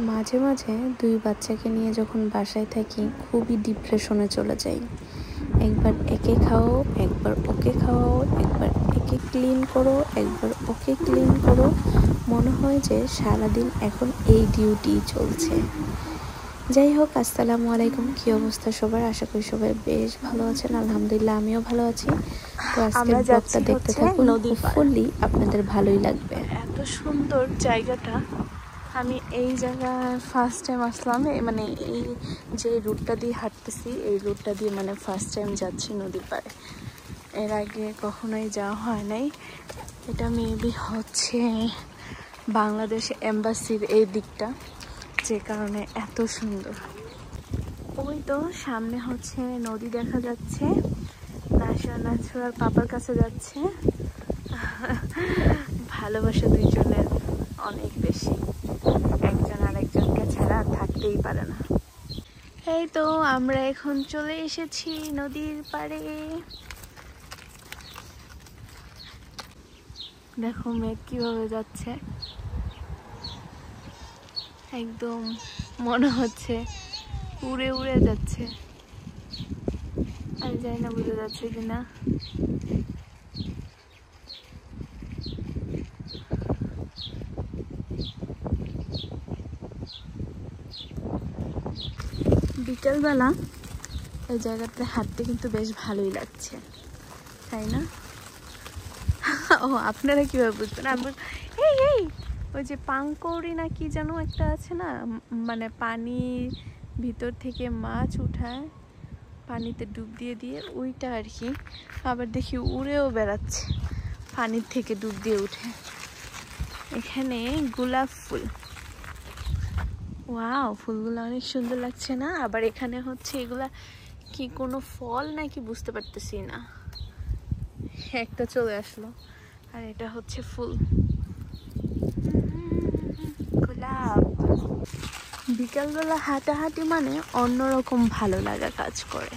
মাঝে মাঝে দুই বাচ্চাকে নিয়ে যখন বাসায় থাকি খুবই ডিপ্রেশনে চলে যাই। একবার একে খাও, একবার ওকে খাওয়াও, একবার একে ক্লিন করো, একবার ওকে ক্লিন করো। মনে হয় যে সারাদিন এখন এই ডিউটি চলছে। যাই হোক, আসসালামু আলাইকুম। কি অবস্থা সবার? আশা করি সবাই বেশ ভালো আছেন। আলহামদুলিল্লাহ, আমিও ভালো আছি। তো আজকের ব্লগটা দেখতে থাকুন, ফুললি আপনাদের ভালোই লাগবে। এত সুন্দর জায়গাটা। আমি এই জায়গায় ফার্স্ট টাইম আসলাম, মানে এই যে রুটটা দিয়ে হাঁটতেছি এই রুটটা দিয়ে মানে ফার্স্ট টাইম যাচ্ছি নদীর পাড়ে। এর আগে কখনোই যাওয়া হয় নাই। এটা মেবি হচ্ছে বাংলাদেশ এম্বাসির এই দিকটা, যে কারণে এত সুন্দর। ওই তো সামনে হচ্ছে নদী দেখা যাচ্ছে। নাচুরার পাপার কাছে যাচ্ছে। ভালোবাসা দুইজনের অনেক বেশি, একজন আরেকজনকে ছাড়া থাকতেই পারে না। এই তো আমরা এখন চলে এসেছি নদীর পাড়ে। দেখো মেঘ কিভাবে যাচ্ছে, একদম মনে হচ্ছে উড়ে উড়ে যাচ্ছে। আমি জানি না বুঝে যাচ্ছে কিনা। বিকেলবেলা এই জায়গাতে হাঁটতে কিন্তু বেশ ভালোই লাগছে, তাই না? ও আপনারা কিভাবে বুঝবেন? আমি এই এই ওই যে পাঙ্কৌড়ি না কি যেন একটা আছে না, মানে পানির ভিতর থেকে মাছ উঠায় পানিতে ডুব দিয়ে দিয়ে, ওইটা আর কি। আবার দেখি উড়েও বেড়াচ্ছে পানির থেকে ডুব দিয়ে উঠে। এখানে গোলাপ ফুল, ওয়াও, ফুলগুলো অনেক সুন্দর লাগছে না? আবার এখানে হচ্ছে এগুলা কি কোনো ফল নাকি বুঝতে পারতেছি না। একটা চলে আসলো, আর এটা হচ্ছে ফুল, গোলাপ। বিকালবেলা হাঁটাহাঁটি মানে অন্যরকম ভালো লাগা কাজ করে।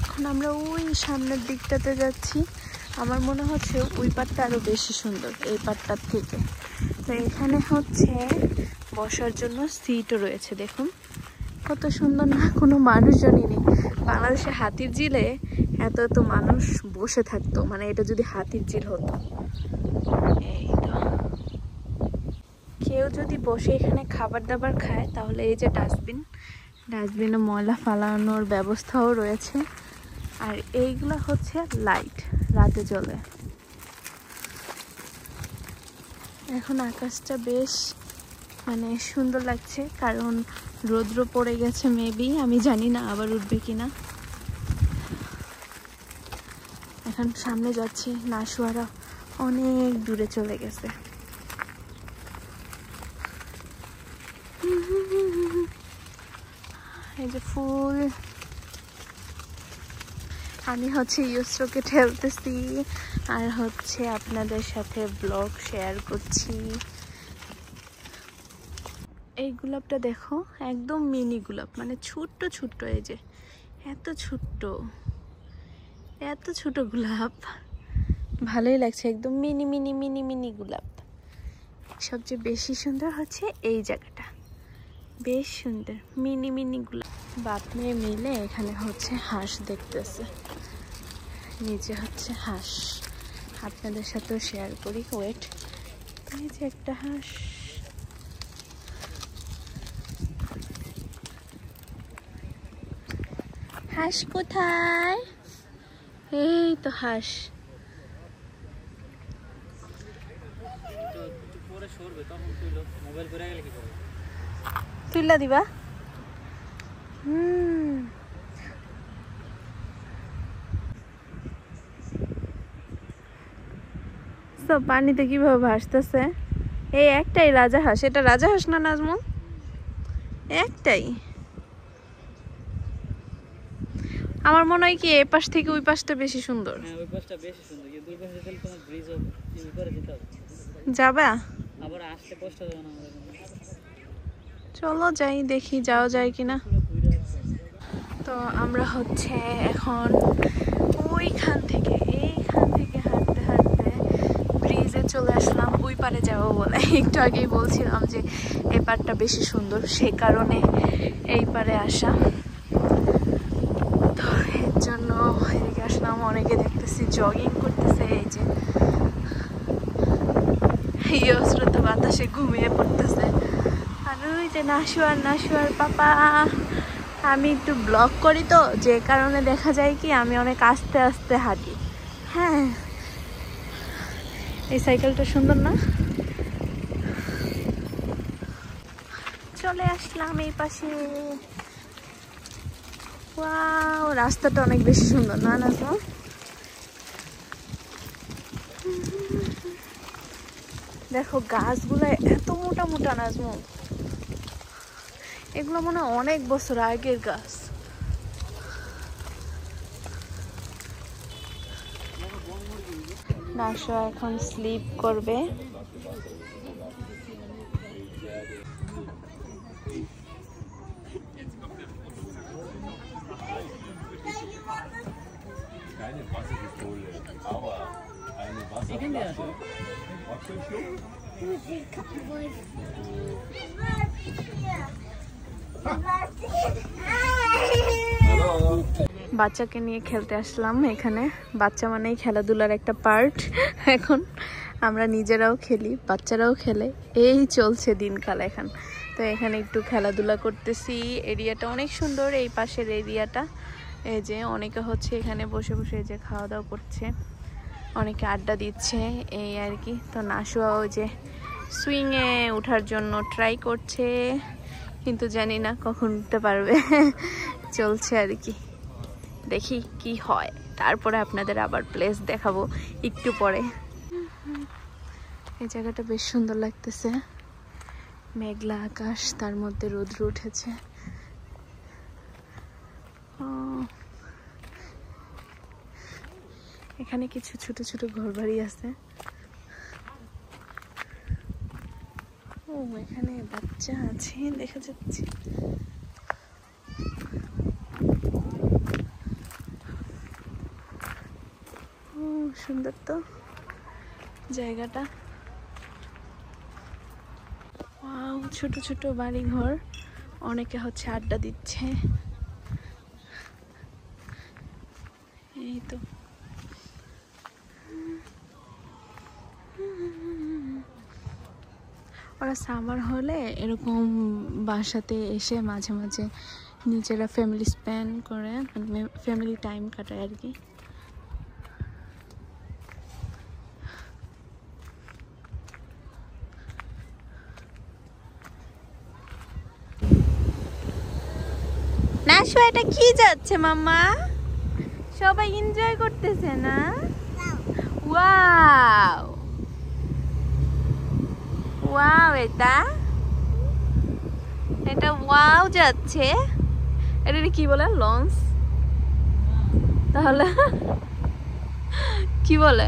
এখন আমরা ওই সামনের দিকটাতে যাচ্ছি। আমার মনে হচ্ছে ওই পাটটা আরো বেশি সুন্দর এই পাটটার থেকে। তো এখানে হচ্ছে বসার জন্য সিটও রয়েছে, দেখুন কত সুন্দর না? কোনো মানুষজনই নেই। বাংলাদেশে হাতির ঝিলে এত এত মানুষ বসে থাকতো, মানে এটা যদি হাতির ঝিল হতো। এই তো কেউ যদি বসে এখানে খাবার দাবার খায় তাহলে এই যে ডাস্টবিনে ময়লা ফালানোর ব্যবস্থাও রয়েছে। আর এইগুলো হচ্ছে লাইট, রাতে জ্বলে। এখন আকাশটা বেশ মানে সুন্দর লাগছে, কারণ রৌদ্র পড়ে গেছে মেবি, আমি জানি না আবার উঠবে কিনা। এখন সামনে যাচ্ছি, নাশুয়ারা অনেক দূরে চলে গেছে। এই যে ফুল, আমি হচ্ছে ইউসরোকে ঠেলতেছি আর হচ্ছে আপনাদের সাথে ব্লগ শেয়ার করছি। এই গোলাপটা দেখো, একদম মিনি গোলাপ, মানে ছোট্ট ছোট্ট। এই যে এত ছোট্ট, এত ছোট গোলাপ, ভালোই লাগছে। একদম মিনি মিনি মিনি মিনি গোলাপ। সবচেয়ে বেশি সুন্দর হচ্ছে এই জায়গাটা, বেশ সুন্দর মিনি মিনি গোলাপ। বাপ মেয়ে মিলে এখানে হচ্ছে হাঁস দেখতেছে, নিচে হচ্ছে হাঁস। আপনাদের সাথেও শেয়ার করি, ওয়েট। এই যে একটা হাঁস, হাঁস কোথায়? এই তো হাঁস। তুইলা দিবা? সব পানিতে কিভাবে ভাসতেছে। এই একটাই রাজা হাঁস, এটা রাজা হাঁস না নাজমুল? একটাই। আমার মনে হয় কি এই পাশ থেকে ওই পাশটা বেশি সুন্দর। ওই পাশটা বেশি সুন্দর, কিন্তু ওই পাশে গেলে তোমার ব্রিজ করে যেতে হবে। যাবা? আবার আসতে কষ্ট হবে না আমাদের। চলো যাই, দেখি যাওয়া যায় কিনা। তো আমরা হচ্ছে এখন এইখান থেকে হাঁটতে হাঁটতে ব্রিজে চলে আসলাম ওই পারে যাবো বলে। একটু আগেই বলছিলাম যে এই পারটা বেশি সুন্দর, সে কারণে এই পারে আসা। তো এর জন্য এদিকে আসলাম। অনেকে দেখতেছি জগিং করতেছে, এই যে ইয়স্রত বাতাসে ঘুমিয়ে পড়তেছে। আর ওই যে নাশুয়ার পাপা। আমি একটু ব্লগ করি তো, যে কারণে দেখা যায় কি আমি অনেক আস্তে আস্তে হাঁটি। হ্যাঁ, এই সাইকেলটা সুন্দর না? চলে আসলাম এই পাশে। ওয়াও, রাস্তাটা অনেক বেশি সুন্দর না নাজমা? দেখো গাছগুলো এত মোটা মোটা নাজমু, এগুলো মনে হয় অনেক বছর আগের গাছ। নাশা এখন স্লিপ করবে। বাচ্চাকে নিয়ে খেলতে আসলাম এখানে। বাচ্চা মানেই খেলাধুলার একটা পার্ট। এখন আমরা নিজেরাও খেলি, বাচ্চারাও খেলে, এই চলছে দিনকাল এখন। তো এখানে একটু খেলাধুলা করতেছি। এরিয়াটা অনেক সুন্দর, এই পাশের এরিয়াটা। এই যে অনেকে হচ্ছে এখানে বসে বসে যে খাওয়া দাওয়া করছে, অনেকে আড্ডা দিচ্ছে, এই আর কি। তো নাশুয়া ওই যে সুইংয়ে ওঠার জন্য ট্রাই করছে, কিন্তু জানি না কখন উঠতে পারবে। চলছে আর কি, দেখি কি হয়। তারপরে আপনাদের আবার প্লেস দেখাবো একটু পরে। এই জায়গাটা বেশ সুন্দর লাগতেছে, মেঘলা আকাশ, তার মধ্যে রৌদ্র উঠেছে। এখানে কিছু ছোট ছোট ঘরবাড়ি আছে। ও, এখানে বাচ্চা আছে দেখা যাচ্ছে। ও, সুন্দর তো জায়গাটা। ওয়াও, ছোট ছোট বাড়ি ঘর, অনেকে হচ্ছে আড্ডা দিচ্ছে। এই তো ওরা সামার হলে এরকম বাসাতে এসে মাঝে মাঝে নিজেরা ফ্যামিলি স্পেন্ড করে, মানে ফ্যামিলি টাইম কাটায় আর কি। নাশু, এটা কি যাচ্ছে মাম্মা? সবাই এনজয় করতেছে না? ওয়াও ওয়াও, এটা ওয়াও যাচ্ছে। এটা কি বলে? লঞ্চ? তাহলে কি বলে?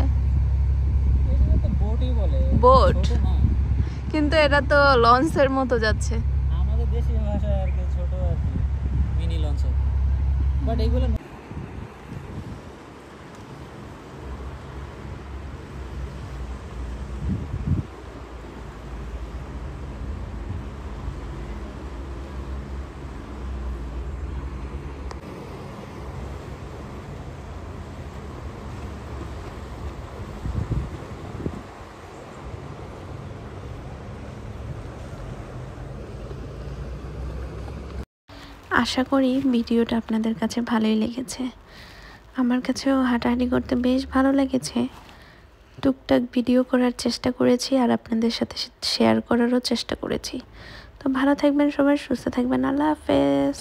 বোট, কিন্তু এটা তো লঞ্চের মতো যাচ্ছে। আমাদের দেশি ভাষায় আর কি ছোট আর কি, মিনি লঞ্চ। বাট এইগুলো আশা করি ভিডিওটা আপনাদের কাছে ভালোই লেগেছে। আমার কাছেও হাঁটাহাঁটি করতে বেশ ভালো লেগেছে। টুকটাক ভিডিও করার চেষ্টা করেছি আর আপনাদের সাথে শেয়ার করারও চেষ্টা করেছি। তো ভালো থাকবেন সবাই, সুস্থ থাকবেন। আল্লাহ হাফেজ।